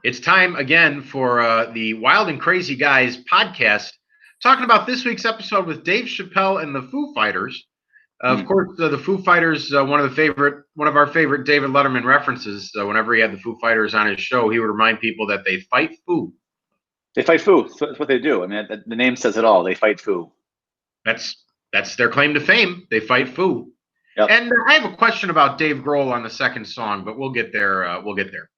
It's time again for the Wild and Crazy Guys podcast, talking about this week's episode with Dave Chappelle and the Foo Fighters. Of course, the Foo Fighters, one of our favorite David Letterman references. Whenever he had the Foo Fighters on his show, he would remind people that they fight foo. They fight foo. That's what they do. I mean, the name says it all. They fight foo. That's their claim to fame. They fight foo. Yep. And I have a question about Dave Grohl on the second song, but we'll get there.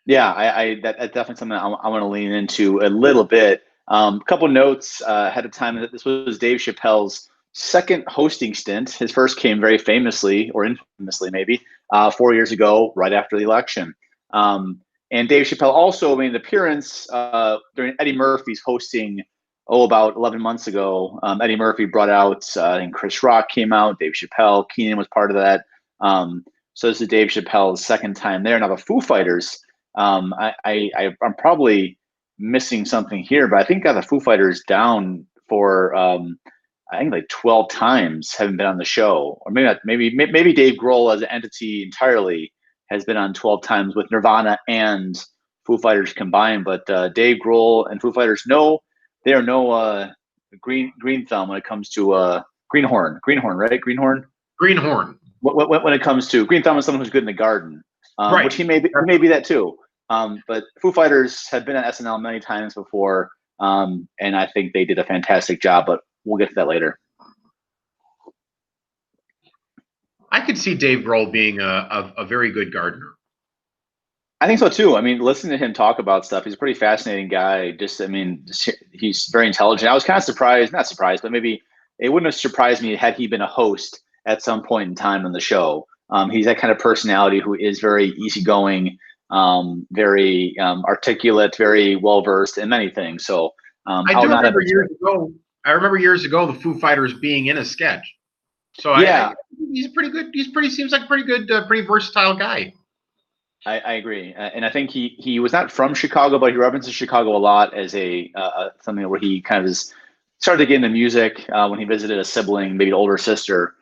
Yeah, that's definitely something I want to lean into a little bit. A couple notes ahead of time. This was Dave Chappelle's second hosting stint. His first came very famously, or infamously maybe, 4 years ago, right after the election. And Dave Chappelle also made an appearance during Eddie Murphy's hosting, about 11 months ago. Eddie Murphy brought out, and Chris Rock came out, Dave Chappelle, Keenan was part of that. So this is Dave Chappelle's second time there. Now the Foo Fighters, I'm probably missing something here, but I think got the Foo Fighters down for I think like 12 times haven't been on the show, or maybe Dave Grohl as an entity entirely has been on 12 times with Nirvana and Foo Fighters combined. But Dave Grohl and Foo Fighters, they are no green thumb when it comes to greenhorn, right? Greenhorn. When it comes to green thumb is someone who's good in the garden, right? Which he may be that too. But Foo Fighters have been on SNL many times before, and I think they did a fantastic job. But we'll get to that later. I could see Dave Grohl being a very good gardener. I think so too. I mean, listening to him talk about stuff, he's a pretty fascinating guy. He's very intelligent. I was kind of not surprised, but maybe it wouldn't have surprised me had he been a host at some point in time on the show. He's that kind of personality who is very easygoing, very articulate, very well versed in many things. So I remember years ago the Foo Fighters being in a sketch. So yeah, he's pretty good. Seems like a pretty good, pretty versatile guy. I agree, and I think he was not from Chicago, but he references Chicago a lot as a something where he kind of started to get into music when he visited a sibling, maybe an older sister,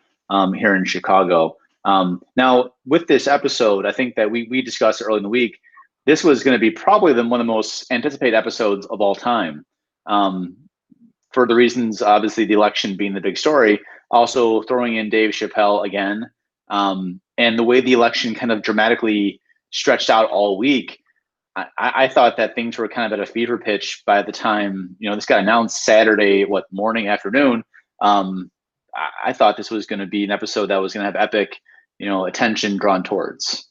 here in Chicago. Now, with this episode, I think that we discussed early in the week, this was going to be probably one of the most anticipated episodes of all time. For the reasons, obviously, the election being the big story, also throwing in Dave Chappelle again, and the way the election kind of dramatically stretched out all week. I thought that things were kind of at a fever pitch by the time, this got announced Saturday, morning, afternoon. I thought this was going to be an episode that was going to have epic, attention drawn towards.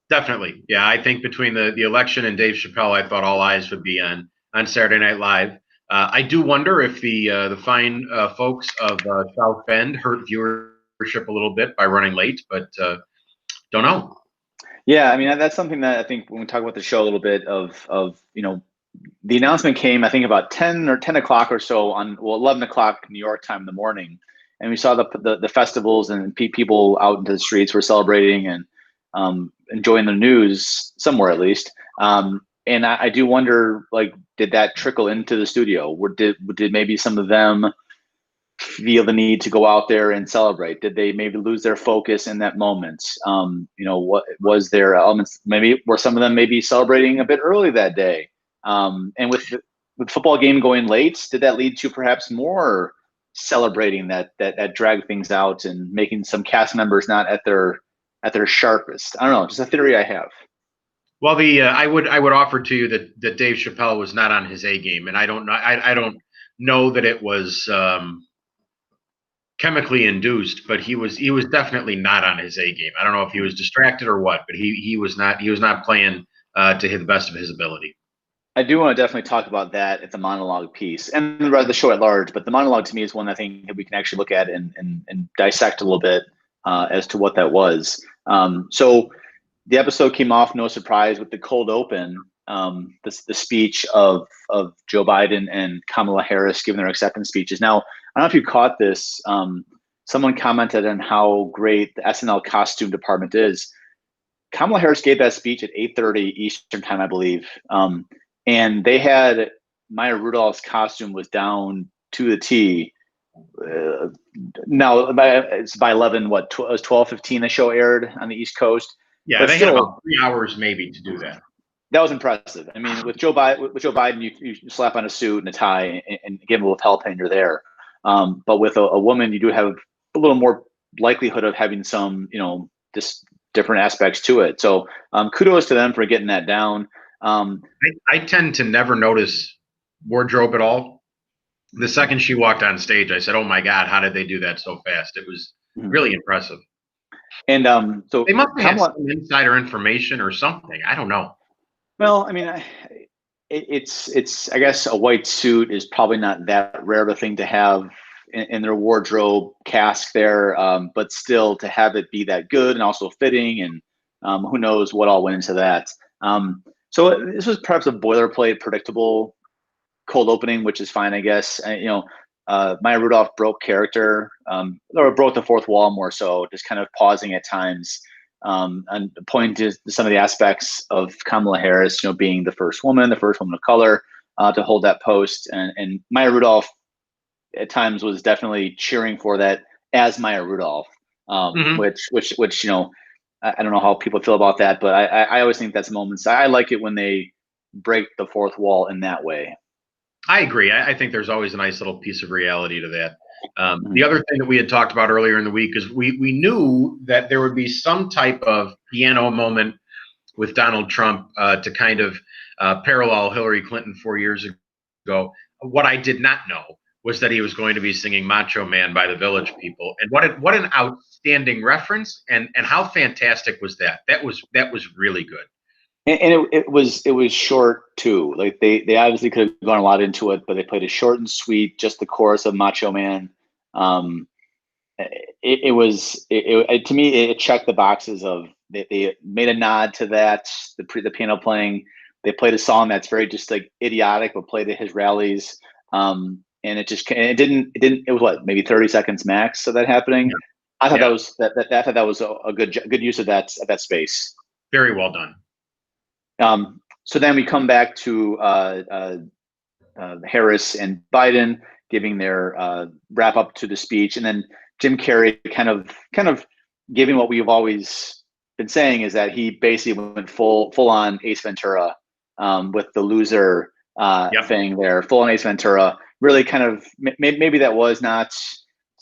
Definitely. Yeah. I think between the election and Dave Chappelle, I thought all eyes would be on Saturday Night Live. I do wonder if the fine folks of South Bend hurt viewership a little bit by running late, but don't know. Yeah, I mean, that's something that I think when we talk about the show a little bit of the announcement came, I think about 10 o'clock or so on 11 o'clock New York time in the morning, and we saw the festivals and people out into the streets were celebrating and enjoying the news somewhere at least. And I do wonder, did that trickle into the studio? Or did maybe some of them feel the need to go out there and celebrate? Did they maybe lose their focus in that moment? What was their elements? Maybe were some of them maybe celebrating a bit early that day? And with the football game going late, did that lead to perhaps more celebrating that dragged things out and making some cast members not at their sharpest? I don't know, just a theory I have. Well, I would offer to you that Dave Chappelle was not on his A game, and I don't know that it was chemically induced, but he was definitely not on his A game. I don't know if he was distracted or what, but he was not playing to the best of his ability. I do want to definitely talk about that at the monologue piece and the show at large, but the monologue to me is one I think that we can actually look at and dissect a little bit as to what that was. So the episode came off, no surprise, with the cold open, the speech of Joe Biden and Kamala Harris giving their acceptance speeches. Now, I don't know if you caught this. Someone commented on how great the SNL costume department is. Kamala Harris gave that speech at 8:30 Eastern time, I believe. And they had Maya Rudolph's costume was down to the T. Now it's by 11. It was 12:15. The show aired on the East Coast. Yeah, they had about 3 hours maybe to do that. That was impressive. I mean, with Joe Biden, you slap on a suit and a tie and give him a lapel pin, you're there. But with a woman, you do have a little more likelihood of having some, just different aspects to it. So kudos to them for getting that down. I tend to never notice wardrobe at all. The second she walked on stage, I said, "Oh my God, how did they do that so fast?" It was really impressive. And so they must have had some insider information or something. I don't know. Well, I mean, it's I guess a white suit is probably not that rare of a thing to have in their wardrobe cask there, but still to have it be that good and also fitting, and who knows what all went into that. So this was perhaps a boilerplate, predictable cold opening, which is fine, I guess. Maya Rudolph broke character, or broke the fourth wall more so, just kind of pausing at times, and pointing to some of the aspects of Kamala Harris, being the first woman of color to hold that post, and Maya Rudolph at times was definitely cheering for that as Maya Rudolph, which I don't know how people feel about that, but I always think that's moments. I like it when they break the fourth wall in that way. I agree. I think there's always a nice little piece of reality to that. The other thing that we had talked about earlier in the week is we knew that there would be some type of piano moment with Donald Trump to kind of parallel Hillary Clinton 4 years ago. What I did not know was that he was going to be singing Macho Man by the Village People. And what an outstanding reference, and how fantastic was that? That was really good. And it was short too. Like they obviously could have gone a lot into it, but they played it short and sweet, just the chorus of Macho Man. To me, it checked the boxes of they made a nod to that, the piano playing. They played a song that's very just like idiotic, but played at his rallies. And it was what, maybe 30 seconds max of that happening. Yeah. I thought that was a good use of that space. Very well done. So then we come back to Harris and Biden giving their wrap up to the speech, and then Jim Carrey kind of giving what we've always been saying, is that he basically went full on Ace Ventura with the loser thing there, full on Ace Ventura. Really kind of maybe that was not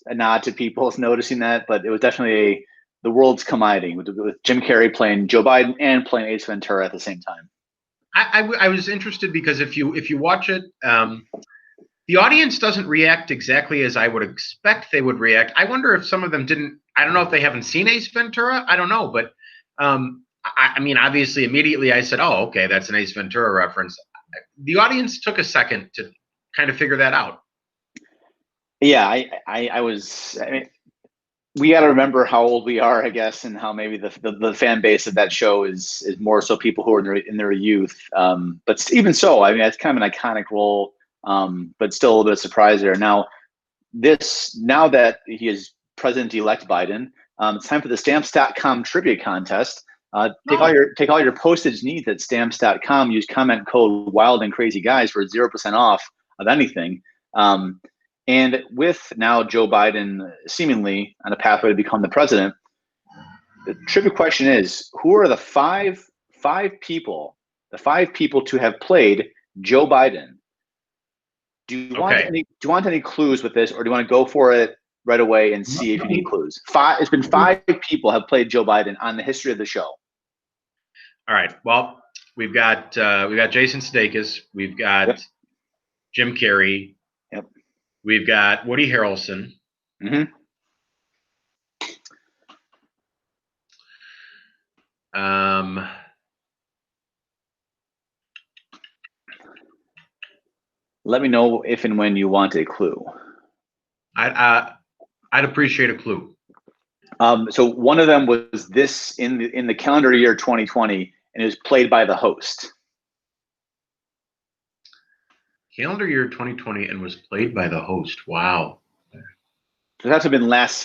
a nod to people noticing that, but it was definitely the worlds colliding with Jim Carrey playing Joe Biden and playing Ace Ventura at the same time. I was interested because if you watch it, the audience doesn't react exactly as I would expect they would react. I wonder if some of them didn't. I don't know if they haven't seen Ace Ventura. I don't know, but I mean, obviously, immediately I said, "Oh, okay, that's an Ace Ventura reference." The audience took a second to kind of figure that out. Yeah, I mean, we got to remember how old we are, I guess, and how maybe the fan base of that show is more so people who are in their youth. But even so, I mean, it's kind of an iconic role, but still a little bit of surprise there. Now that he is President-elect Biden, it's time for the Stamps.com trivia contest. Take all your postage needs at Stamps.com. Use comment code Wild and Crazy Guys for 0% off of anything. And with now Joe Biden seemingly on a pathway to become the president, the trivia question is: who are the five people to have played Joe Biden? Do you want any clues with this, or do you want to go for it right away and see if you need clues? It's been 5 people have played Joe Biden on the history of the show. All right. Well, we've got Jason Sudeikis, we've got Jim Carrey. Yep. We've got Woody Harrelson. Mm-hmm. Let me know if and when you want a clue. I'd appreciate a clue. So one of them was this in the calendar year 2020, and it was played by the host. Calendar year 2020 and was played by the host. Wow. So that has been last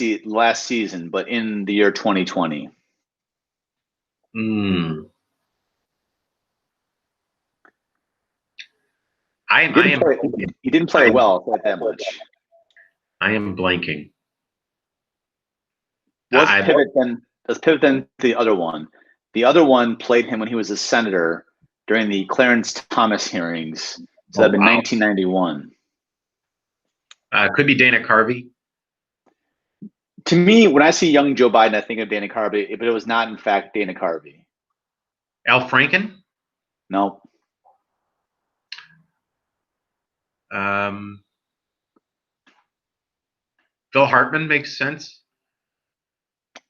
season, but in the year 2020. He didn't play well quite that much. I am blanking. Let's pivot then to the other one. The other one played him when he was a senator during the Clarence Thomas hearings. So that'd been wow. 1991. Could be Dana Carvey. To me, when I see young Joe Biden, I think of Dana Carvey, but it was not, in fact, Dana Carvey. Al Franken. No. Phil Hartman makes sense.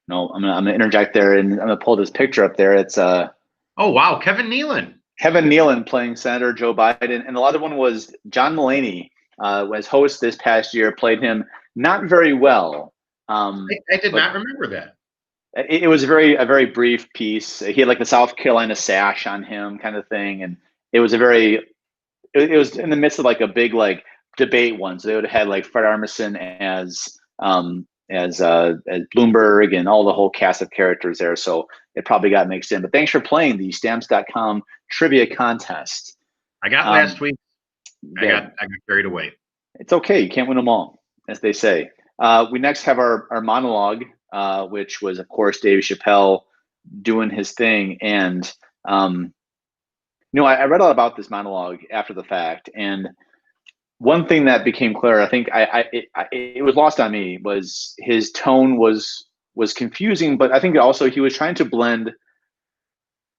No, I'm gonna interject there, and I'm gonna pull this picture up there. It's oh wow, Kevin Nealon. Kevin Nealon playing Senator Joe Biden, and the other one was John Mulaney, was host this past year, played him not very well. I did not remember that. It was a very brief piece. He had like the South Carolina sash on him, kind of thing, and it was it was in the midst of like a big like debate one. So they would have had like Fred Armisen as Bloomberg and all the whole cast of characters there. So it probably got mixed in. But thanks for playing the Stamps.com trivia contest. I got last week. I got carried away. It's okay. You can't win them all, as they say. We next have our monologue, which was, of course, Dave Chappelle doing his thing. And, I read all about this monologue after the fact. And one thing that became clear, I think it was lost on me, was his tone was confusing, but I think also he was trying to blend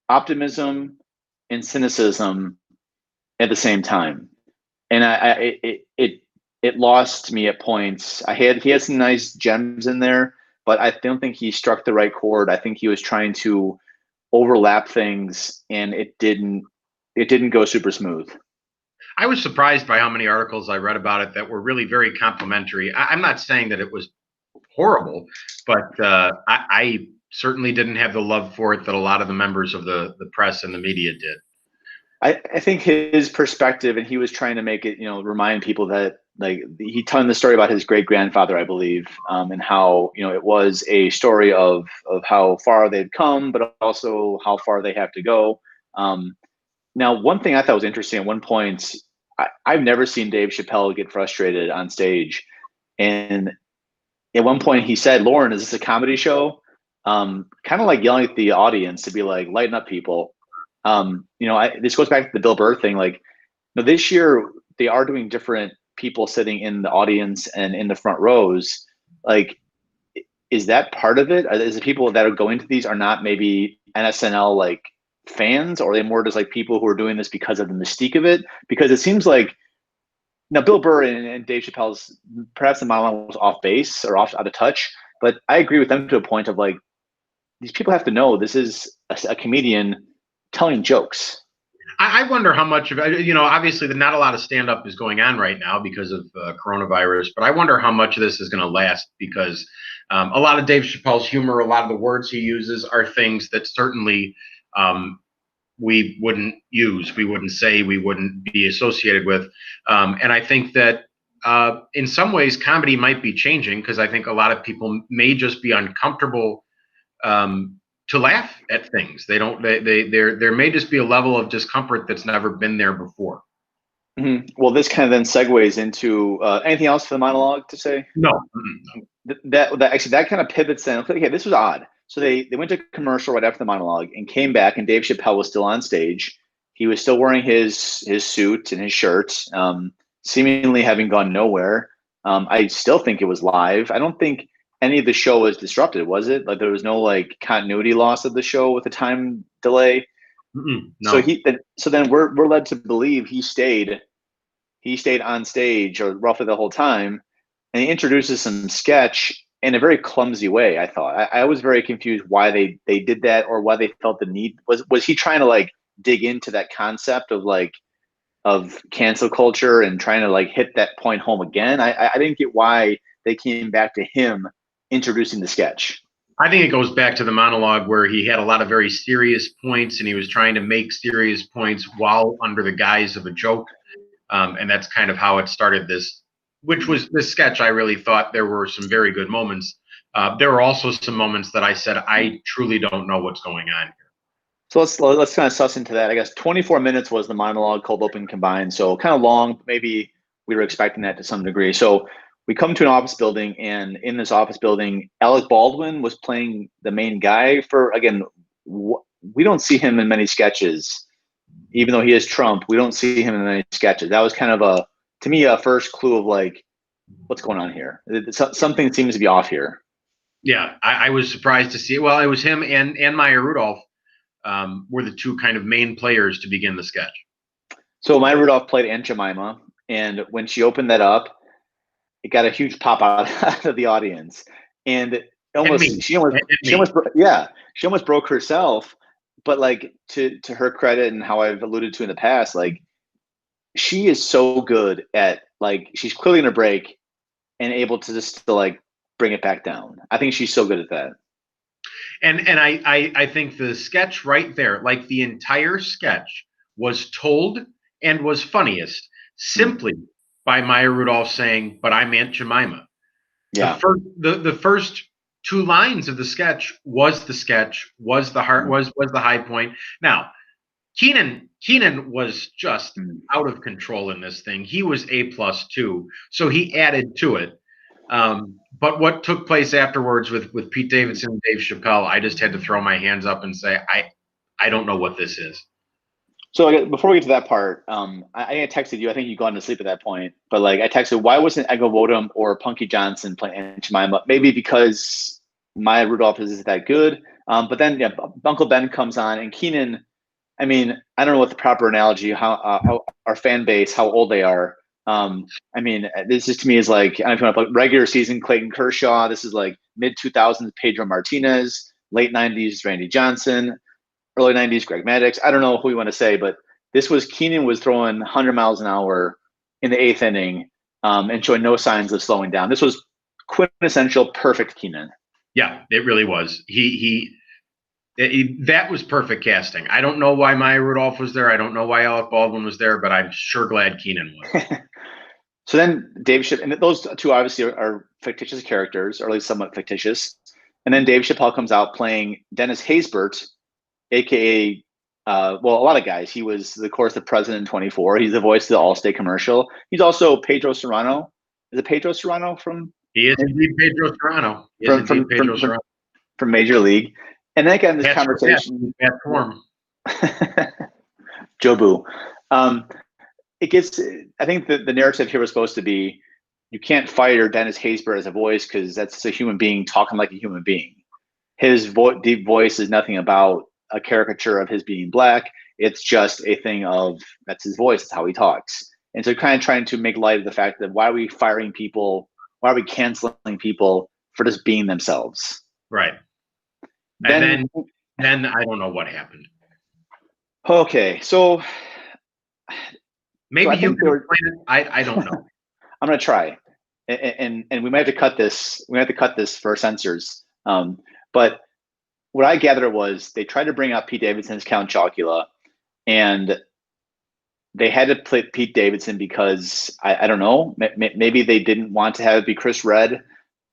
optimism and cynicism at the same time. And it lost me at points. He had some nice gems in there, but I don't think he struck the right chord. I think he was trying to overlap things, and it didn't go super smooth. I was surprised by how many articles I read about it that were really very complimentary. I'm not saying that it was horrible, but I certainly didn't have the love for it that a lot of the members of the press and the media did. I think his perspective, and he was trying to make it, remind people that, like, he told the story about his great grandfather, I believe, and how, it was a story of how far they'd come, but also how far they have to go. Now, one thing I thought was interesting at one point, I've never seen Dave Chappelle get frustrated on stage. And at one point he said, "Lauren, is this a comedy show?" Kind of like yelling at the audience to be like, lighten up, people. This goes back to the Bill Burr thing. Like, this year they are doing different people sitting in the audience and in the front rows. Like, is that part of it? Is the people that are going to these are not maybe NSNL like fans, or are they more just like people who are doing this because of the mystique of it? Because it seems like now Bill Burr and Dave Chappelle's, perhaps the monologue was off base or out of touch, but I agree with them to a point of like, these people have to know this is a comedian telling jokes. I wonder how much of it, obviously not a lot of stand up is going on right now because of coronavirus, but I wonder how much of this is going to last, because a lot of Dave Chappelle's humor, a lot of the words he uses are things that certainly we wouldn't use, we wouldn't say, we wouldn't be associated with. And I think that in some ways comedy might be changing, because I think a lot of people may just be uncomfortable to laugh at things. There may just be a level of discomfort that's never been there before. Mm-hmm. Well, this kind of then segues into anything else for the monologue to say? No. That kind of pivots in. Okay, this was odd. So they went to commercial right after the monologue and came back, and Dave Chappelle was still on stage. He was still wearing his suit and his shirt, seemingly having gone nowhere. I still think it was live. I don't think any of the show was disrupted, was it? Like, there was no like continuity loss of the show with a time delay. No. So then we're led to believe he stayed on stage, or roughly the whole time, and he introduces some sketch in a very clumsy way. I thought I was very confused why they did that, or why they felt the need. Was he trying to like dig into that concept of cancel culture and trying to like hit that point home again? I didn't get why they came back to him introducing the sketch. I think it goes back to the monologue where he had a lot of very serious points, and he was trying to make serious points while under the guise of a joke. And that's kind of how it started this sketch. I really thought there were some very good moments. There were also some moments that I said, I truly don't know what's going on here. So let's kind of suss into that. I guess 24 minutes was the monologue, cold open combined. So kind of long. Maybe we were expecting that to some degree. So we come to an office building, and in this office building, Alec Baldwin was playing the main guy for, again, we don't see him in many sketches. even though he is Trump, we don't see him in any sketches. That was kind of to me, a first clue of like, what's going on here? Something seems to be off here. Yeah, I was surprised to see it. Well, it was him and Maya Rudolph were the two kind of main players to begin the sketch. So Maya Rudolph played Aunt Jemima, and when she opened that up, it got a huge pop out of the audience, and she almost broke herself. But like to her credit, and how I've alluded to in the past, like she is so good at, like, she's clearly gonna break and able to just to like bring it back down. I think she's so good at that. And I think the sketch right there, like the entire sketch, was told and was funniest simply by Maya Rudolph saying, "But I'm Aunt Jemima." Yeah. The first two lines of the sketch was the high point. Now, Keenan was just out of control in this thing. He was A+ too, so he added to it. But what took place afterwards with Pete Davidson and Dave Chappelle, I just had to throw my hands up and say, I don't know what this is. So before we get to that part, I texted you. I think you gone to sleep at that point. But like, I texted, why wasn't Ego Wodum or Punky Johnson playing Aunt Jemima? Maybe because Maya Rudolph isn't that good. But then Uncle Ben comes on, and Keenan. I mean, I don't know what the proper analogy, how our fan base, how old they are. I mean, this is to me is like, I don't know, like regular season Clayton Kershaw. This is like mid 2000s Pedro Martinez, late 90s Randy Johnson, early 90s Greg Maddux. I don't know who you want to say, but this was Keenan was throwing 100 miles an hour in the 8th inning and showing no signs of slowing down. This was quintessential perfect Keenan. Yeah, it really was. That was perfect casting. I don't know why Maya Rudolph was there. I don't know why Alec Baldwin was there, but I'm sure glad Keenan was. So then Dave Chappelle, and those two obviously are fictitious characters, or at least somewhat fictitious. And then Dave Chappelle comes out playing Dennis Haysbert, aka well, a lot of guys. He was, of course, the president in 24. He's the voice of the Allstate commercial. He's also Pedro Serrano. Is it Pedro Serrano from? He is indeed Pedro Serrano. From Major League. And then I got in this conversation. Form. Jobu. It gets. I think the narrative here was supposed to be, you can't fire Dennis Haysbert as a voice because that's a human being talking like a human being. His deep voice is nothing about a caricature of his being black. It's just a thing of, that's his voice. It's how he talks. And so kind of trying to make light of the fact that why are we firing people? Why are we canceling people for just being themselves? Right. And then I don't know what happened. Okay, so maybe you can explain it. I don't know. I'm gonna try, and we might have to cut this. We might have to cut this for censors. But what I gathered was they tried to bring up Pete Davidson's Count Chocula, and they had to play Pete Davidson because I don't know. Maybe they didn't want to have it be Chris Redd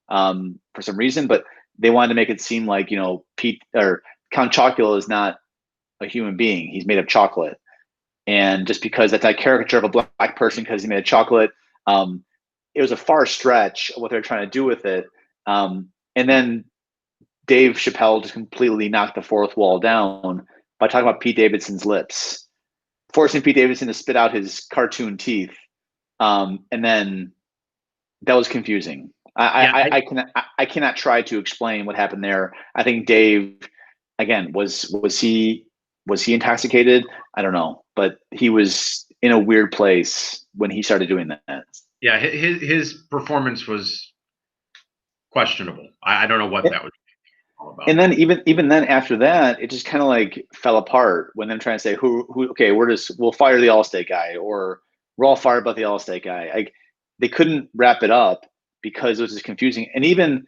for some reason, but they wanted to make it seem like, you know, Pete or Count Chocula is not a human being. He's made of chocolate. And just because that's a caricature of a black person because he made of chocolate, it was a far stretch of what they're trying to do with it. And then Dave Chappelle just completely knocked the fourth wall down by talking about Pete Davidson's lips, forcing Pete Davidson to spit out his cartoon teeth. And then that was confusing. I cannot try to explain what happened there. I think Dave, again, was he intoxicated? I don't know, but he was in a weird place when he started doing that. Yeah, his performance was questionable. I don't know what that was all about. And then even then after that, it just kind of like fell apart when them trying to say who okay, we'll fire the Allstate guy, or we're all fired about the Allstate guy. Like, they couldn't wrap it up because it was just confusing. And even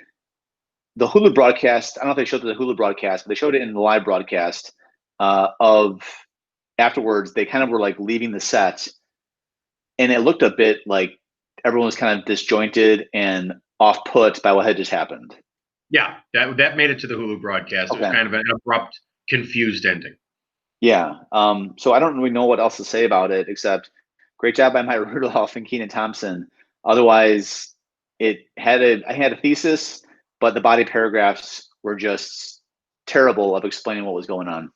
the Hulu broadcast, I don't know if they showed the Hulu broadcast, but they showed it in the live broadcast of afterwards. They kind of were like leaving the set, and it looked a bit like everyone was kind of disjointed and off put by what had just happened. Yeah, that made it to the Hulu broadcast. Okay. It was kind of an abrupt, confused ending. Yeah. So I don't really know what else to say about it except great job by Maya Rudolph and Kenan Thompson. Otherwise, I had a thesis, but the body paragraphs were just terrible of explaining what was going on.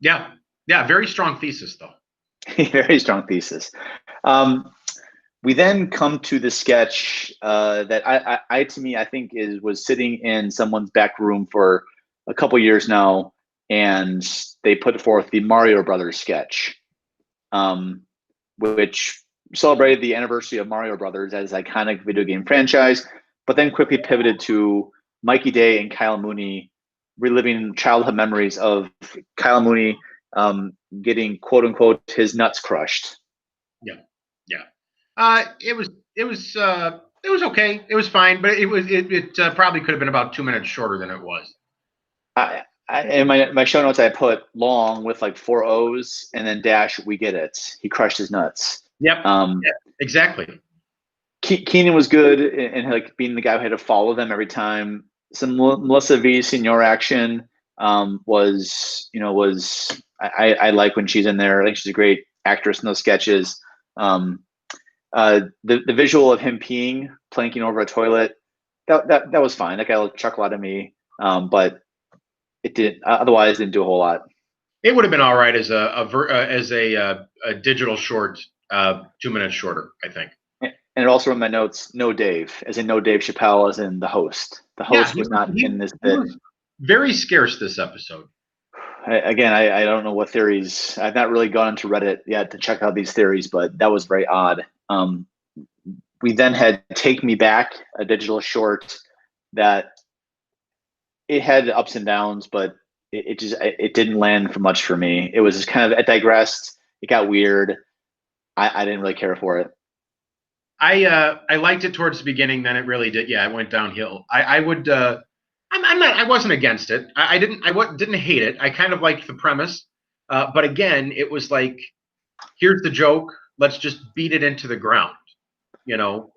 Yeah. Very strong thesis, though. Very strong thesis. We then come to the sketch that I to me I think was sitting in someone's back room for a couple years now, and they put forth the Mario Brothers sketch, which celebrated the anniversary of Mario Brothers as an iconic video game franchise, but then quickly pivoted to Mikey Day and Kyle Mooney reliving childhood memories of Kyle Mooney getting quote unquote his nuts crushed. Yeah, it was okay. It was fine, but it probably could have been about 2 minutes shorter than it was. In my show notes, I put long with like 4 O's and then dash. We get it. He crushed his nuts. Yep. Yeah, exactly. Keenan was good and like being the guy who had to follow them every time. Some Melissa Villaseñor action was I like when she's in there. I think she's a great actress in those sketches. The visual of him peeing, planking over a toilet, that was fine. That got a chuckle out of me. But it didn't. Otherwise, didn't do a whole lot. It would have been all right as a digital short, 2 minutes shorter, I think. And it also in my notes, no Dave, as in no Dave Chappelle, as in the host. The host was not in this bit. Very scarce this episode. I don't know what theories. I've not really gone into Reddit yet to check out these theories, but that was very odd. We then had Take Me Back, a digital short that it had ups and downs, but it didn't land for much for me. It was just kind of, it digressed. It got weird. I didn't really care for it. I liked it towards the beginning, then it really did. Yeah, it went downhill. I wasn't against it. I didn't hate it. I kind of liked the premise. But again, it was like, here's the joke. Let's just beat it into the ground.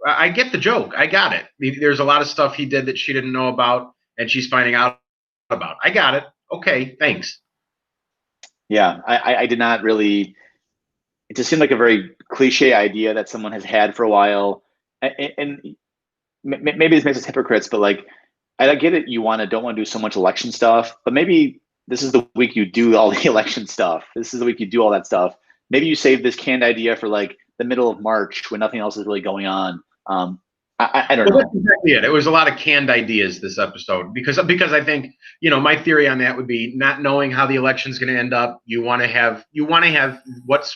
I get the joke. I got it. There's a lot of stuff he did that she didn't know about, and she's finding out about. I got it. Okay, thanks. Yeah, I did not really. It just seemed like a very cliche idea that someone has had for a while, and maybe this makes us hypocrites, but like, I get it. You don't want to do so much election stuff, but maybe this is the week you do all the election stuff. This is the week you do all that stuff. Maybe you save this canned idea for like the middle of March when nothing else is really going on. I don't know. That's exactly it. It was a lot of canned ideas this episode because I think my theory on that would be not knowing how the election's going to end up. You want to have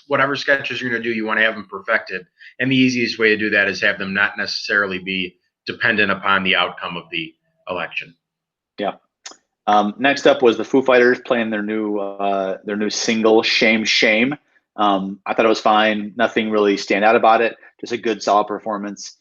whatever sketches you're going to do. You want to have them perfected, and the easiest way to do that is have them not necessarily be dependent upon the outcome of the election. Yeah. Next up was the Foo Fighters playing their new single "Shame Shame." I thought it was fine. Nothing really stand out about it. Just a good, solid performance.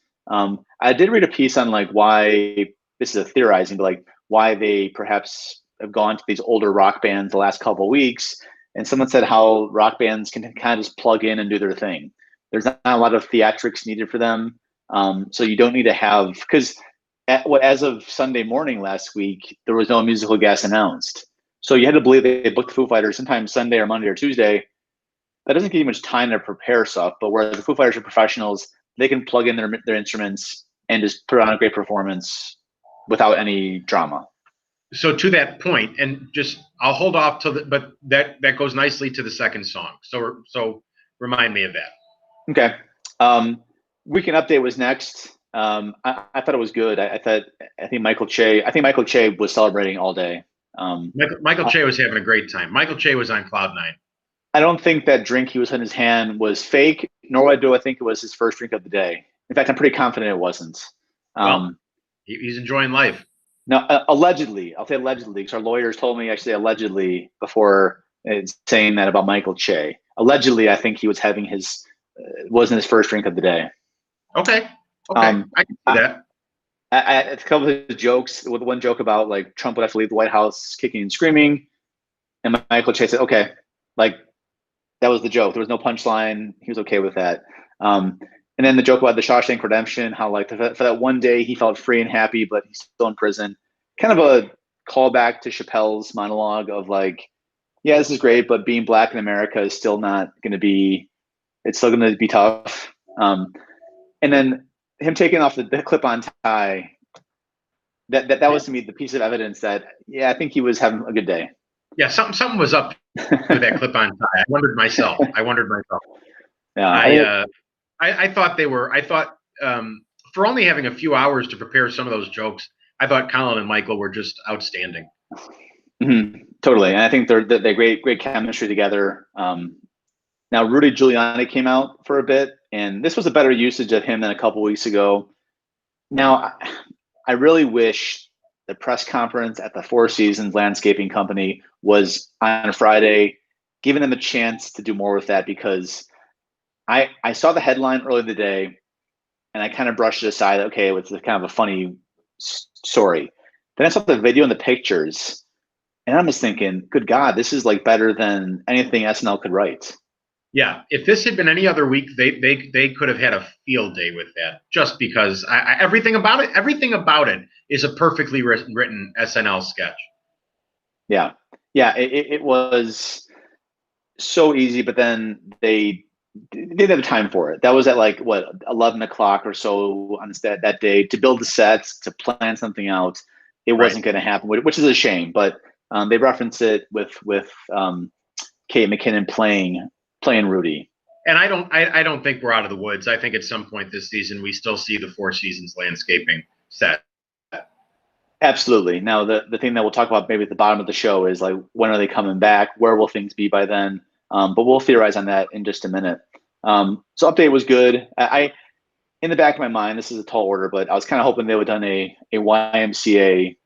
I did read a piece on like why, this is a theorizing, but like why they perhaps have gone to these older rock bands the last couple of weeks. And someone said how rock bands can kind of just plug in and do their thing. There's not a lot of theatrics needed for them. So you don't need to have, because as of Sunday morning last week, there was no musical guest announced. So you had to believe they booked the Foo Fighters sometime Sunday or Monday or Tuesday. That doesn't give you much time to prepare stuff, but whereas the Foo Fighters are professionals, they can plug in their instruments and just put on a great performance without any drama. So to that point, and just I'll hold off but that goes nicely to the second song. So remind me of that. Okay. Weekend Update was next. I thought it was good. I think Michael Che was celebrating all day. Michael Che was having a great time. Michael Che was on cloud nine. I don't think that drink he was in his hand was fake, nor do I think it was his first drink of the day. In fact, I'm pretty confident it wasn't. He's enjoying life. No, allegedly. I'll say allegedly, because our lawyers told me I should say allegedly before saying that about Michael Che. Allegedly, I think he was having wasn't his first drink of the day. Okay. I can see that. A couple of his jokes, with one joke about like Trump would have to leave the White House kicking and screaming, and Michael Che said, "Okay," like that was the joke. There was no punchline. He was okay with that. And then the joke about the Shawshank Redemption, how like for that one day he felt free and happy, but he's still in prison. Kind of a callback to Chappelle's monologue of like, yeah, this is great, but being black in America is still not going to be. It's still going to be tough. And then him taking off the clip-on tie. That was to me the piece of evidence that I think he was having a good day. Yeah, something was up with that clip-on tie. I wondered myself. Yeah, I thought they were. I thought for only having a few hours to prepare some of those jokes, I thought Colin and Michael were just outstanding. totally. And I think they're great chemistry together. Now Rudy Giuliani came out for a bit, and this was a better usage of him than a couple weeks ago. Now, I really wish the press conference at the Four Seasons Landscaping Company was on a Friday, giving them a chance to do more with that, because I saw the headline early in the day and I kind of brushed it aside. Okay, it's kind of a funny story. Then I saw the video and the pictures, and I'm just thinking, good God, this is like better than anything SNL could write. Yeah, if this had been any other week, they could have had a field day with that. Just because everything about it is a perfectly written SNL sketch. Yeah, it was so easy, but then they didn't have time for it. That was at like what 11 o'clock or so on that day to build the sets, to plan something out. It wasn't going to happen, which is a shame. But they reference it with Kate McKinnon playing Rudy. And I don't think we're out of the woods. I think at some point this season we still see the Four Seasons Landscaping set. Absolutely. Now the thing that we'll talk about maybe at the bottom of the show is like, when are they coming back? Where will things be by then? But we'll theorize on that in just a minute. So update was good. I in the back of my mind, this is a tall order, but I was kind of hoping they would have done a YMCA,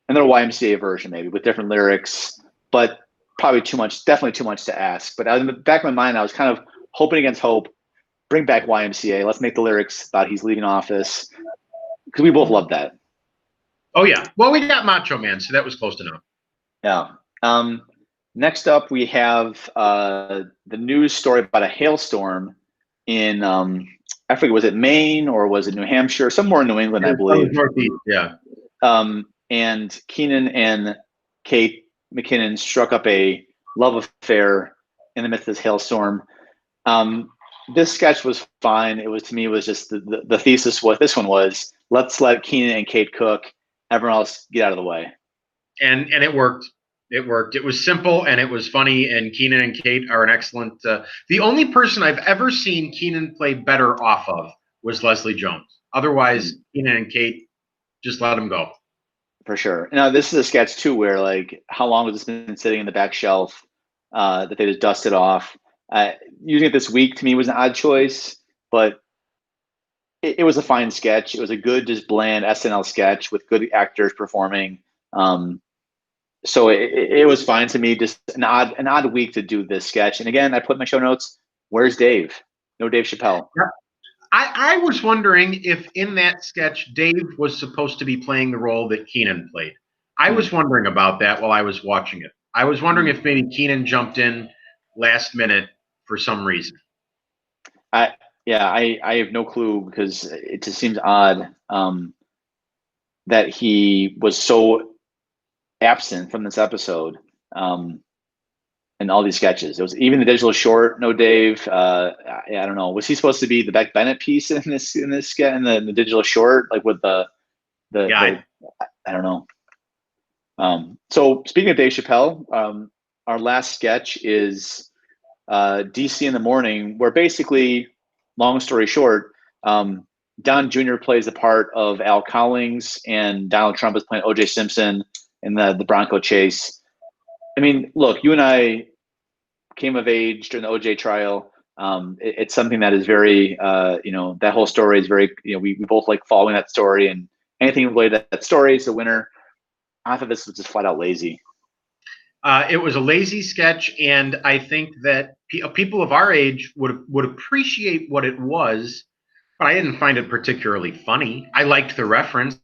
another YMCA version maybe with different lyrics, but probably too much, definitely too much to ask. But in the back of my mind, I was kind of hoping against hope. Bring back YMCA. Let's make the lyrics about he's leaving office, because we both love that. Oh yeah. Well, we got Macho Man, so that was close enough. Yeah. Next up, we have the news story about a hailstorm in I forget, was it Maine or was it New Hampshire? Somewhere in New England, I believe. Northeast, yeah. And Keenan and Kate McKinnon struck up a love affair in the midst of this hailstorm. This sketch was fine. It was, to me, it was just the thesis. What this one was: let's let Keenan and Kate cook. Everyone else get out of the way. And it worked. It worked. It was simple and it was funny. And Keenan and Kate are an excellent. The only person I've ever seen Keenan play better off of was Leslie Jones. Otherwise, Keenan and Kate, just let him go. For sure. Now, this is a sketch too, where like, how long has this been sitting in the back shelf that they just dusted off? Using it this week to me was an odd choice, but it was a fine sketch. It was a good, just bland SNL sketch with good actors performing. So it was fine to me. Just an odd week to do this sketch. And again, I put in my show notes, where's Dave? No Dave Chappelle. Yeah. I was wondering if in that sketch Dave was supposed to be playing the role that Keenan played. I was wondering about that while I was watching it. I was wondering if maybe Keenan jumped in last minute for some reason. I have no clue, because it just seems odd that he was so absent from this episode and all these sketches. It was even the digital short, no Dave. I don't know. Was he supposed to be the Beck Bennett piece in this sketch, in the digital short, like with the I don't know. So speaking of Dave Chappelle, our last sketch is DC in the Morning, where basically, long story short, Don Jr. plays the part of Al Collins, and Donald Trump is playing O.J. Simpson in the Bronco chase. I mean, look, you and I came of age during the O.J. trial. It's something that is very, that whole story is very, we both like following that story, and anything related to that story is a winner. I thought this was just flat out lazy. It was a lazy sketch, and I think that people of our age would appreciate what it was, but I didn't find it particularly funny. I liked the reference.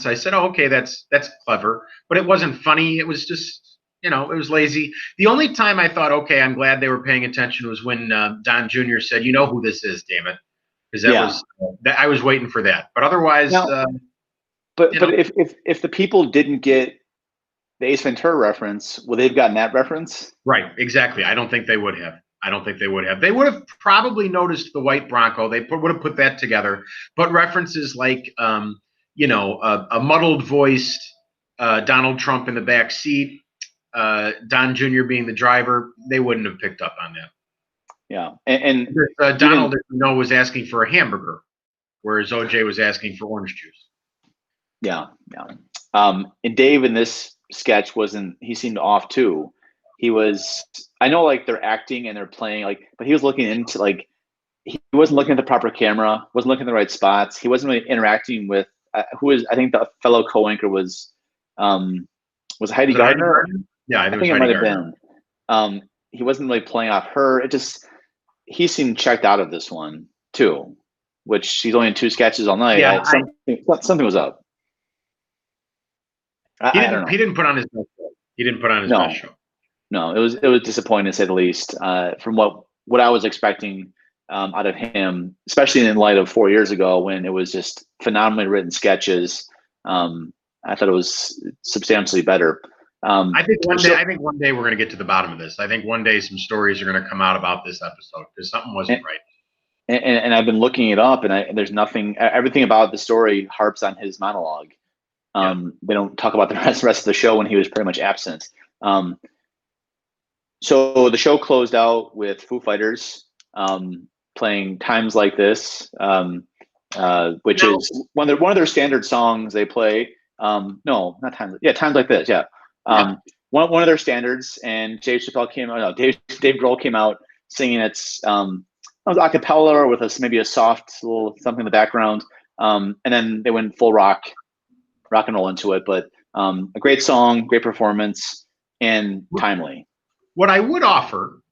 I said, "Oh, okay, that's clever," but it wasn't funny. It was just, it was lazy. The only time I thought, "Okay, I'm glad they were paying attention," was when Don Jr. said, "You know who this is, damn it," because I was waiting for that. But otherwise, but if the people didn't get the Ace Ventura reference, would they've gotten that reference? Right, exactly. I don't think they would have. They would have probably noticed the white Bronco. They would have put that together. But references like, a muddled voiced Donald Trump in the back seat, Don Jr. being the driver, they wouldn't have picked up on that. Yeah, and Donald, as you know, was asking for a hamburger, whereas OJ was asking for orange juice. Yeah. And Dave in this sketch he seemed off too. I know like they're acting and they're playing like, but he was looking into like, he wasn't looking at the proper camera, wasn't looking at the right spots. He wasn't really interacting with I think the fellow co-anchor was Heidi Gardner? Yeah, I think it might have been. He wasn't really playing off her. He seemed checked out of this one too, which she's only in 2 sketches all night. Yeah, something was up. He didn't put on his best show. He didn't put on his best show. No, it was disappointing to say the least. From what I was expecting out of him, especially in light of 4 years ago when it was just phenomenally written sketches. I thought it was substantially better. I think one day we're going to get to the bottom of this. I think one day some stories are going to come out about this episode because something wasn't right. And I've been looking it up, and there's nothing. Everything about the story harps on his monologue. They don't talk about the rest of the show when he was pretty much absent. So the show closed out with Foo Fighters playing "Times Like This," which is one of their standard songs they play. No, not times. Yeah, "Times Like This." Yeah. One of their standards, and Dave Chappelle came out. No, Dave Grohl came out singing it was a cappella or with maybe a soft little something in the background, and then they went full rock and roll into it. But a great song, great performance, and timely. What I would offer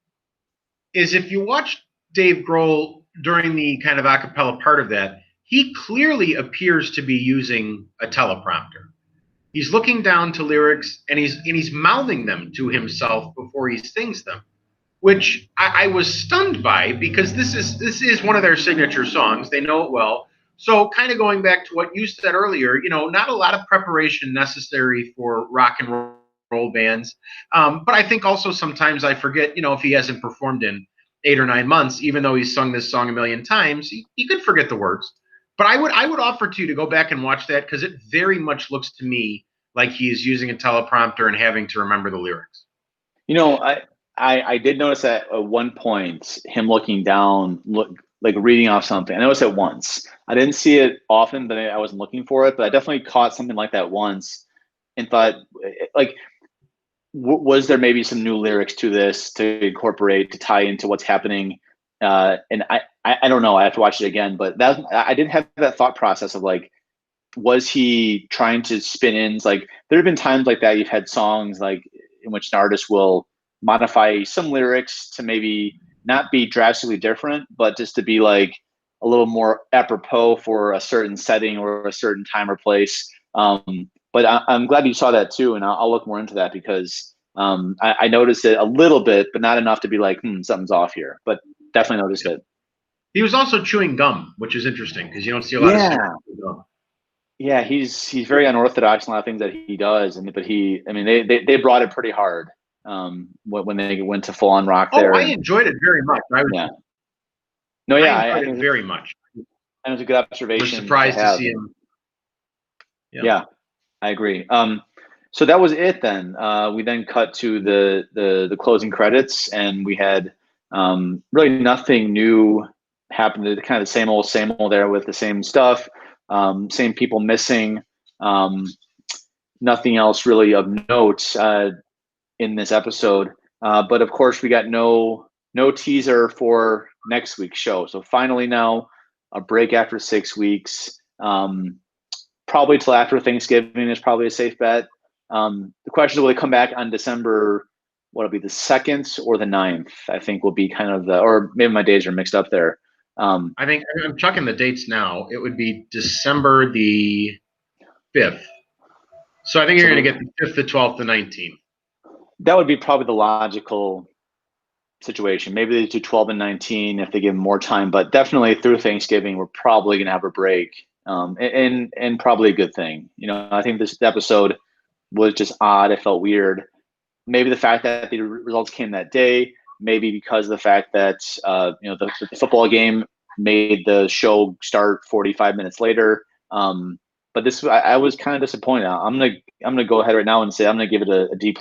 is if you watch Dave Grohl during the kind of a cappella part of that, he clearly appears to be using a teleprompter. He's looking down to lyrics and he's mouthing them to himself before he sings them, which I was stunned by because this is one of their signature songs. They know it well. So kind of going back to what you said earlier, not a lot of preparation necessary for rock and roll bands. But I think also sometimes I forget, if he hasn't performed in 8 or 9 months, even though he's sung this song a million times, he could forget the words. But I would offer to you to go back and watch that because it very much looks to me like he's using a teleprompter and having to remember the lyrics. I did notice that at one point him looking down, like reading off something. I noticed it once. I didn't see it often, but I wasn't looking for it. But I definitely caught something like that once and thought, like, was there maybe some new lyrics to this to incorporate to tie into what's happening? And I don't know. I have to watch it again. But I didn't have that thought process of like, was he trying to spin in? Like, there have been times like that. You've had songs like in which an artist will modify some lyrics to maybe not be drastically different, but just to be like a little more apropos for a certain setting or a certain time or place. But I'm glad you saw that too, and I'll look more into that because I noticed it a little bit, but not enough to be like, something's off here. But definitely noticed it. He was also chewing gum, which is interesting because you don't see a lot of gum. Yeah, he's very unorthodox in a lot of things that he does, but they brought it pretty hard when they went to full on rock there. I enjoyed it very much. I enjoyed it very much. And it was a good observation. I was surprised to see him. Yeah, I agree. So that was it then. We then cut to the closing credits, and we had really nothing new happened. Kind of the same old there with the same stuff. Same people missing. Nothing else really of note in this episode. But of course, we got no teaser for next week's show. So finally now, a break after 6 weeks. Probably till after Thanksgiving is probably a safe bet. The question is, will they come back on December, what'll be the 2nd or the 9th? I think will be kind of or maybe my days are mixed up there. I think I'm checking the dates now. It would be December the 5th. So I think you're going to get the 5th, the 12th, the 19th. That would be probably the logical situation. Maybe they do 12 and 19 if they give them more time, but definitely through Thanksgiving, we're probably going to have a break, and probably a good thing. I think this episode was just odd. It felt weird. Maybe the fact that the results came that day. Maybe because of the fact that the football game made the show start 45 minutes later. But I was kind of disappointed. I'm gonna go ahead right now and say I'm gonna give it a D+.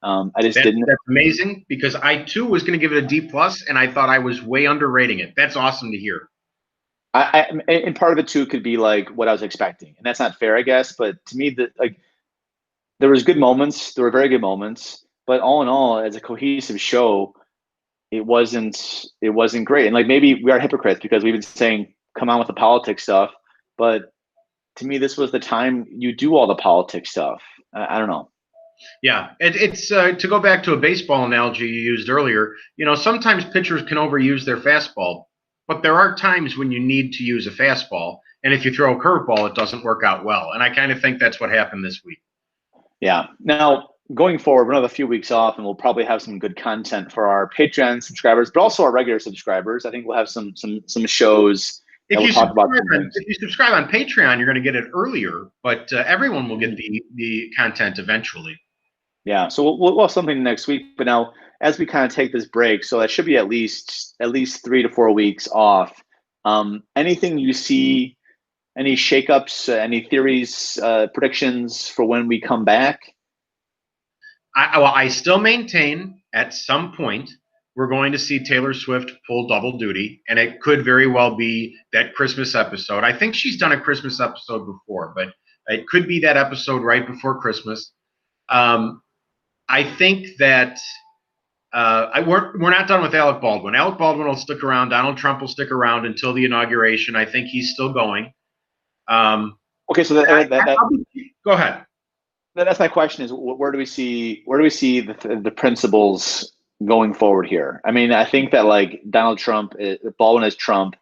I just didn't. That's amazing, because I too was going to give it a D plus, and I thought I was way underrating it. That's awesome to hear. And part of it too could be like what I was expecting, and that's not fair, I guess. But to me, there was good moments. There were very good moments, but all in all, as a cohesive show, it wasn't great. And like maybe we are hypocrites because we've been saying come on with the politics stuff, but to me, this was the time you do all the politics stuff. I don't know. Yeah, it's to go back to a baseball analogy you used earlier. Sometimes pitchers can overuse their fastball, but there are times when you need to use a fastball, and if you throw a curveball, it doesn't work out well. And I kind of think that's what happened this week. Yeah. Now, going forward, we're another few weeks off, and we'll probably have some good content for our Patreon subscribers, but also our regular subscribers. I think we'll have some shows that we'll talk about some things. If you subscribe on Patreon, you're going to get it earlier, but everyone will get the content eventually. Yeah. So we'll have something next week. But now, as we kind of take this break, so that should be at least 3 to 4 weeks off. Anything you see? Any shakeups? Any theories? Predictions for when we come back? I still maintain at some point we're going to see Taylor Swift pull double duty, and it could very well be that Christmas episode. I think she's done a Christmas episode before, but it could be that episode right before Christmas. I think that we're not done with Alec Baldwin. Alec Baldwin will stick around. Donald Trump will stick around until the inauguration. I think he's still going. Okay, so go ahead. That's my question: is where do we see the principles going forward here? I mean, I think that like Donald Trump, Baldwin is Trump.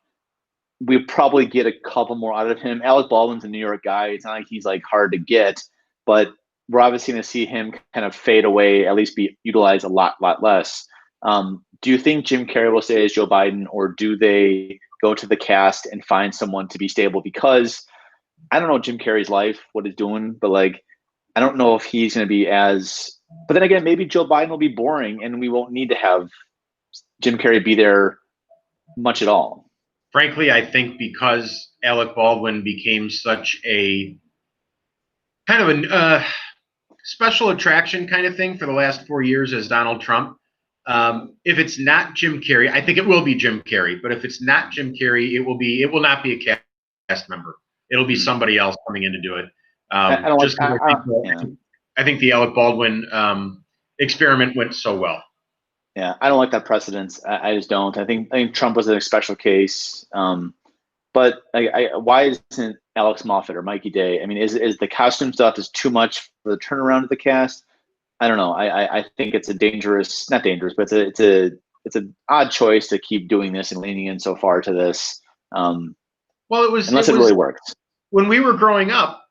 We probably get a couple more out of him. Alec Baldwin's a New York guy. It's not like he's like hard to get, but we're obviously going to see him kind of fade away, at least be utilized a lot less. Do you think Jim Carrey will stay as Joe Biden, or do they go to the cast and find someone to be stable? Because I don't know Jim Carrey's life, what he's doing, but like, I don't know if he's going to be as. But then again, maybe Joe Biden will be boring, and we won't need to have Jim Carrey be there much at all. Frankly, I think because Alec Baldwin became such a kind of a special attraction kind of thing for the last 4 years as Donald Trump. If it's not Jim Carrey, I think it will be Jim Carrey. But if it's not Jim Carrey, it will not be a cast member. It'll be somebody else coming in to do it. I think the Alec Baldwin experiment went so well. Yeah, I don't like that precedence. I just don't. I think Trump was a special case. But why isn't Alex Moffat or Mikey Day? I mean, is the costume stuff is too much for the turnaround of the cast? I don't know. I think it's not dangerous, but it's an odd choice to keep doing this and leaning in so far to this. Well, it was really works. When we were growing up,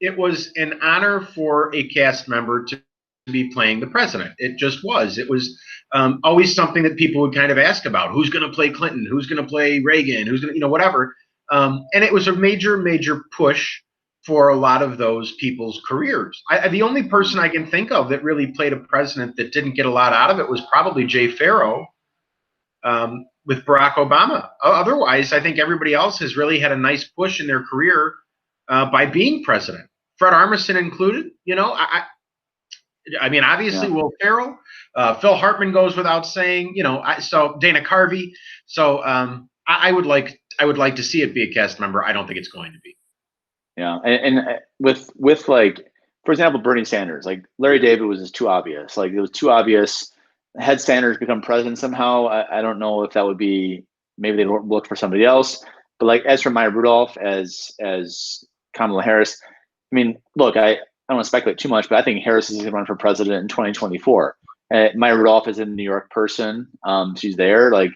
it was an honor for a cast member to be playing the president. It just was. It was always something that people would kind of ask about. Who's going to play Clinton? Who's going to play Reagan? Who's going to, whatever. And it was a major, major push for a lot of those people's careers. The only person I can think of that really played a president that didn't get a lot out of it was probably Jay Farrow with Barack Obama. Otherwise, I think everybody else has really had a nice push in their career by being president. Fred Armisen included. I mean, obviously, Will Ferrell, Phil Hartman goes without saying. So Dana Carvey. So I would like to see it be a cast member. I don't think it's going to be. Yeah, and with like, for example, Bernie Sanders, like Larry David was just too obvious. Like it was too obvious. Had Sanders become president somehow, I don't know if that would be. Maybe they look for somebody else. But like as for Maya Rudolph as Kamala Harris, I mean, look, I don't want to speculate too much, but I think Harris is going to run for president in 2024. Maya Rudolph is a New York person. She's there. Like,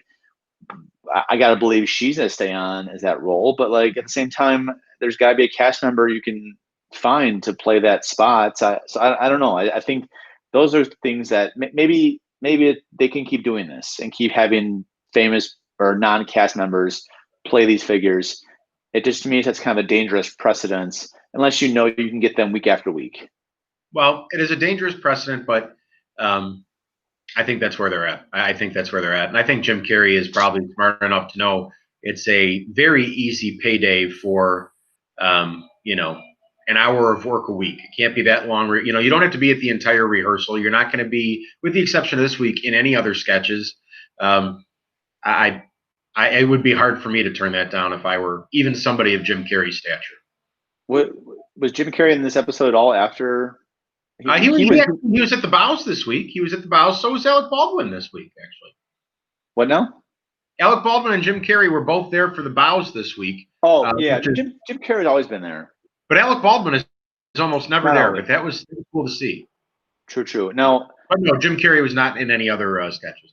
I got to believe she's going to stay on as that role. But like at the same time, there's got to be a cast member you can find to play that spot. So I don't know. I think those are things that maybe they can keep doing this and keep having famous or non-cast members play these figures. It just, to me, that's kind of a dangerous precedence unless you can get them week after week. Well, it is a dangerous precedent, but I think that's where they're at. I think that's where they're at. And I think Jim Carrey is probably smart enough to know it's a very easy payday for, an hour of work a week. It can't be that long. You know, you don't have to be at the entire rehearsal. You're not going to be, with the exception of this week, in any other sketches. It would be hard for me to turn that down if I were even somebody of Jim Carrey's stature. What was Jim Carrey in this episode at all after? He was at the Bows this week. He was at the Bows. So was Alec Baldwin this week, actually. What now? Alec Baldwin and Jim Carrey were both there for the Bows this week. Oh, yeah. Jim Carrey's always been there. But Alec Baldwin is almost never there. But that was cool to see. True. No, Jim Carrey was not in any other sketches.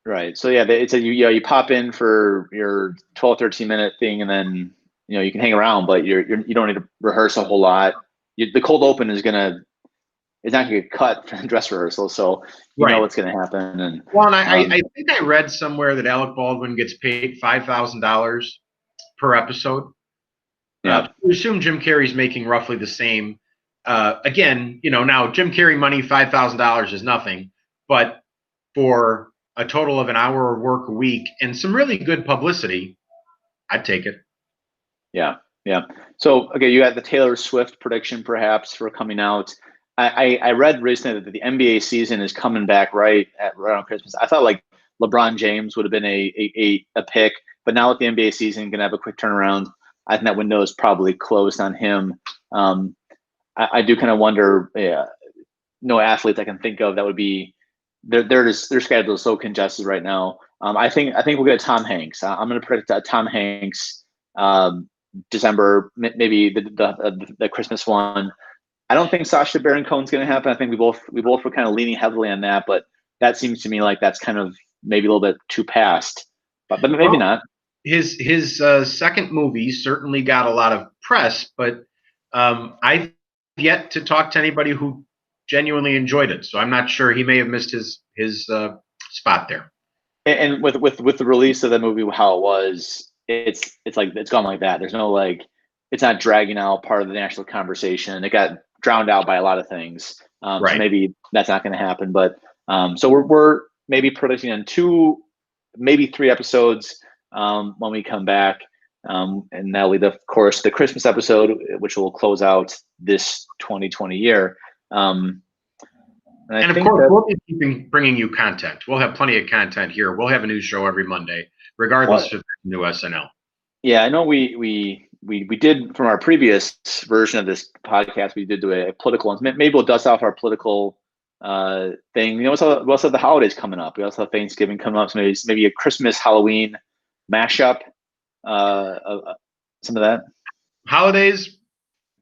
Right. So yeah, it's you pop in for your 12, 13-minute thing, and then you can hang around, but you don't need to rehearse a whole lot. The cold open it's not gonna get cut for the dress rehearsal, so you know what's gonna happen. And I think I read somewhere that Alec Baldwin gets paid $5,000 per episode. Yeah. We assume Jim Carrey's making roughly the same. Again, now Jim Carrey money, $5,000 is nothing, but for a total of an hour of work a week and some really good publicity, I'd take it. Yeah. So, okay, you got the Taylor Swift prediction perhaps for coming out. I read recently that the NBA season is coming back right around Christmas. I thought like LeBron James would have been a pick, but now with the NBA season going to have a quick turnaround, I think that window is probably closed on him. I do kind of wonder, no athletes I can think of that would be, their schedule is so congested right now. I think we'll get Tom Hanks. I'm going to predict Tom Hanks, December, maybe the Christmas one. I don't think Sacha Baron Cohen's going to happen. I think we both were kind of leaning heavily on that, but that seems to me like that's kind of maybe a little bit too past, but maybe not. His second movie certainly got a lot of press, but I've yet to talk to anybody who genuinely enjoyed it. So I'm not sure. He may have missed his spot there. And with the release of the movie, how it was, it's like it's gone like that. There's no it's not dragging out part of the national conversation. It got drowned out by a lot of things. So maybe that's not going to happen. But so we're maybe predicting on 2, maybe 3 episodes when we come back. And that'll be, of course, the Christmas episode, which will close out this 2020 year. And of course, we'll be bringing you content. We'll have plenty of content here. We'll have a new show every Monday, regardless of new SNL. Yeah, I know we did from our previous version of this podcast. We did do a political one. Maybe we'll dust off our political thing. We also have the holidays coming up. We also have Thanksgiving coming up. So maybe a Christmas Halloween mashup. Some of that. Holidays,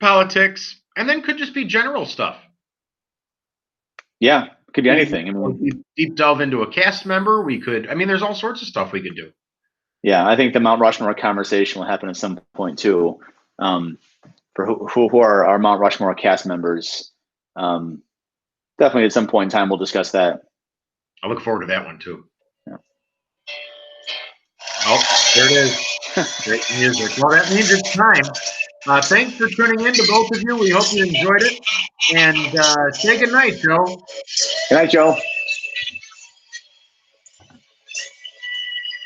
politics, and then could just be general stuff. Yeah, could be anything. I mean, deep delve into a cast member. We could. I mean, there's all sorts of stuff we could do. Yeah, I think the Mount Rushmore conversation will happen at some point too. For who are our Mount Rushmore cast members? Definitely at some point in time we'll discuss that. I look forward to that one too. Yeah. Oh, there it is. Great music. Well, that means it's time. Thanks for tuning in to both of you. We hope you enjoyed it. And say good night, Joe. Good night, Joe.